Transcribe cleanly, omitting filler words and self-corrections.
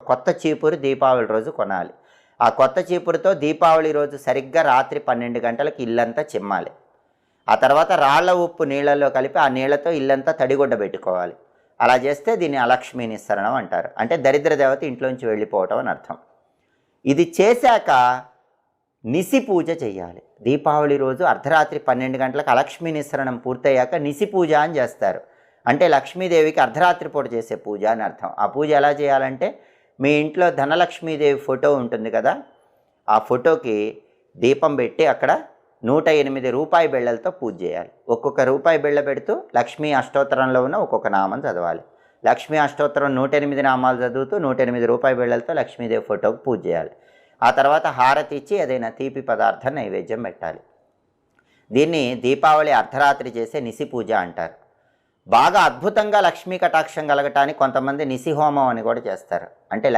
కొత్త చీపురు దీపావళి రోజు కొనాలి. ఆ కొత్త చీపురుతో దీపావళి రోజు సరిగ్గా రాత్రి 12 గంటలకు ఇల్లంతా చిమ్మాలి. ఆ తర్వాత రాళ్ల ఉప్పు నీళ్ళల్లో కలిపి ఆ నీళ్లతో ఇల్లంతా తడిగుడ్డ పెట్టుకోవాలి. అలా చేస్తే దీన్ని అలక్ష్మీ నిస్సరణం అంటారు. అంటే దరిద్ర దేవత ఇంట్లోంచి వెళ్ళిపోవటం అని అర్థం. ఇది చేశాక నిసి పూజ చేయాలి. దీపావళి రోజు అర్ధరాత్రి 12 గంటలకు అలక్ష్మీ నిస్సరణం పూర్తయ్యాక నిసి పూజ అని చేస్తారు. అంటే లక్ష్మీదేవికి అర్ధరాత్రి పూట చేసే పూజ అని అర్థం. ఆ పూజ ఎలా చేయాలంటే, మీ ఇంట్లో ధనలక్ష్మీదేవి ఫోటో ఉంటుంది కదా, ఆ ఫోటోకి దీపం పెట్టి అక్కడ 108 రూపాయి బిళ్ళలతో పూజ చేయాలి. ఒక్కొక్క రూపాయి బిళ్ళ పెడుతూ లక్ష్మీ అష్టోత్తరంలో ఉన్న ఒక్కొక్క నామం చదవాలి. లక్ష్మీ అష్టోత్తరం 108 నామాలు చదువుతూ 108 రూపాయి బిళ్ళలతో లక్ష్మీదేవి ఫోటోకి పూజ చేయాలి. ఆ తర్వాత హారతి ఇచ్చి ఏదైనా తీపి పదార్థం నైవేద్యం పెట్టాలి. దీన్ని దీపావళి అర్ధరాత్రి చేసే నిసి పూజ అంటారు. బాగా అద్భుతంగా లక్ష్మీ కటాక్షం కలగటానికి కొంతమంది నిసి హోమం అని కూడా చేస్తారు. అంటే